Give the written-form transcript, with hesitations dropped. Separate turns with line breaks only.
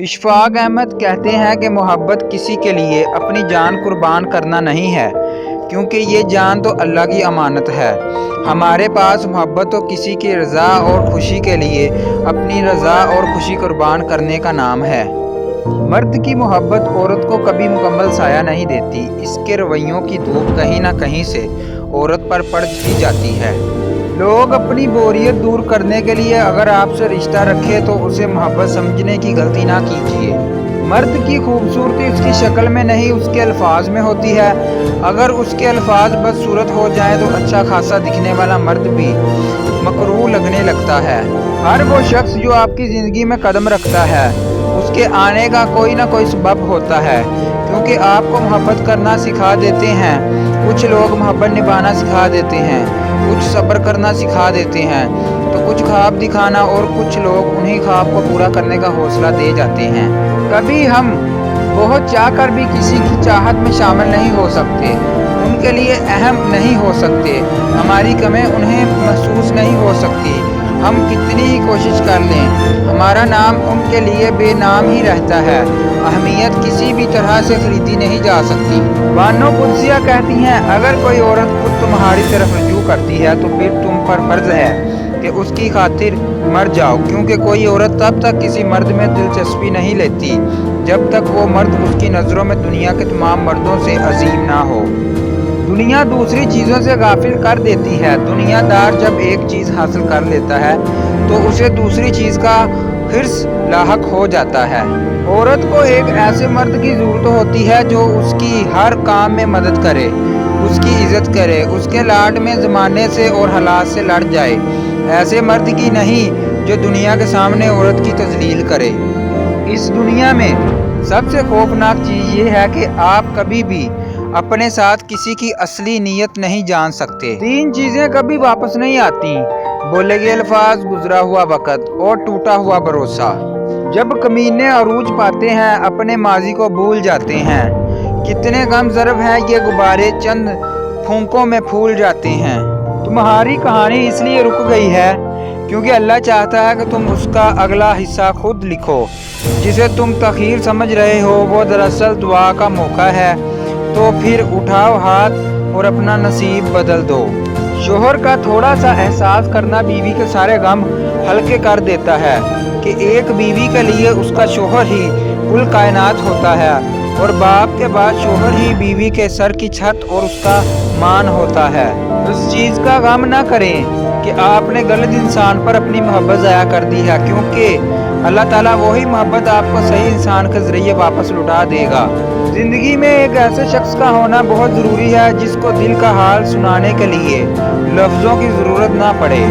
اشفاق احمد کہتے ہیں کہ محبت کسی کے لیے اپنی جان قربان کرنا نہیں ہے، کیونکہ یہ جان تو اللہ کی امانت ہے۔ ہمارے پاس محبت تو کسی کی رضا اور خوشی کے لیے اپنی رضا اور خوشی قربان کرنے کا نام ہے۔ مرد کی محبت عورت کو کبھی مکمل سایہ نہیں دیتی، اس کے رویوں کی دھوپ کہیں نہ کہیں سے عورت پر پڑ ہی جاتی ہے۔ لوگ اپنی بوریت دور کرنے کے لیے اگر آپ سے رشتہ رکھے تو اسے محبت سمجھنے کی غلطی نہ کیجیے۔ مرد کی خوبصورتی اس کی شکل میں نہیں، اس کے الفاظ میں ہوتی ہے۔ اگر اس کے الفاظ بدصورت ہو جائیں تو اچھا خاصا دکھنے والا مرد بھی مکروہ لگنے لگتا ہے۔ ہر وہ شخص جو آپ کی زندگی میں قدم رکھتا ہے، اس کے آنے کا کوئی نہ کوئی سبب ہوتا ہے، کیونکہ آپ کو محبت کرنا سکھا دیتے ہیں۔ کچھ لوگ محبت نبھانا سکھا دیتے ہیں، کچھ صبر کرنا سکھا دیتے ہیں، تو کچھ خواب دکھانا، اور کچھ لوگ انہی خواب کو پورا کرنے کا حوصلہ دے جاتے ہیں۔ کبھی ہم بہت چاہ کر بھی کسی کی چاہت میں شامل نہیں ہو سکتے، ان کے لیے اہم نہیں ہو سکتے، ہماری کمی انہیں محسوس نہیں ہو سکتی۔ ہم کتنی ہی کوشش کر لیں، ہمارا نام ان کے لیے بے نام ہی رہتا ہے۔ اہمیت کسی بھی طرح سے خریدی نہیں جا سکتی۔ بانو قدسیہ کہتی ہیں، اگر کوئی عورت خود تمہاری طرف رجوع کرتی ہے تو پھر تم پر فرض ہے کہ اس کی خاطر مر جاؤ، کیونکہ کوئی عورت تب تک کسی مرد میں دلچسپی نہیں لیتی جب تک وہ مرد اس کی نظروں میں دنیا کے تمام مردوں سے عظیم نہ ہو۔ دنیا دوسری چیزوں سے غافل کر دیتی ہے۔ دنیا دار جب ایک چیز حاصل کر لیتا ہے تو اسے دوسری چیز کا حرص لاحق ہو جاتا ہے۔ عورت کو ایک ایسے مرد کی ضرورت ہوتی ہے جو اس کی ہر کام میں مدد کرے، اس کی عزت کرے، اس کے لاڈ میں زمانے سے اور حالات سے لڑ جائے، ایسے مرد کی نہیں جو دنیا کے سامنے عورت کی تذلیل کرے۔ اس دنیا میں سب سے خوفناک چیز یہ ہے کہ آپ کبھی بھی اپنے ساتھ کسی کی اصلی نیت نہیں جان سکتے۔ تین چیزیں کبھی واپس نہیں آتی: بولے گئے الفاظ، گزرا ہوا وقت اور ٹوٹا ہوا بھروسہ۔ جب کمینے عروج پاتے ہیں، اپنے ماضی کو بھول جاتے ہیں۔ کتنے کم ضرب ہیں یہ غبارے، چند پھونکوں میں پھول جاتے ہیں۔ تمہاری کہانی اس لیے رک گئی ہے کیونکہ اللہ چاہتا ہے کہ تم اس کا اگلا حصہ خود لکھو۔ جسے تم تاخیر سمجھ رہے ہو وہ دراصل دعا کا موقع ہے، تو پھر اٹھاؤ ہاتھ اور اپنا نصیب بدل دو۔ شوہر کا تھوڑا سا احساس کرنا بیوی کے سارے غم ہلکے کر دیتا ہے کہ ایک بیوی کے لیے اس کا شوہر ہی کل کائنات ہوتا ہے، اور باپ کے بعد شوہر ہی بیوی کے سر کی چھت اور اس کا مان ہوتا ہے۔ اس چیز کا غم نہ کریں کہ آپ نے غلط انسان پر اپنی محبت ضائع کر دی ہے، کیونکہ اللہ تعالیٰ وہی محبت آپ کو صحیح انسان کے ذریعے واپس لوٹا دے گا۔ زندگی میں ایک ایسے شخص کا ہونا بہت ضروری ہے جس کو دل کا حال سنانے کے لیے لفظوں کی ضرورت نہ پڑے۔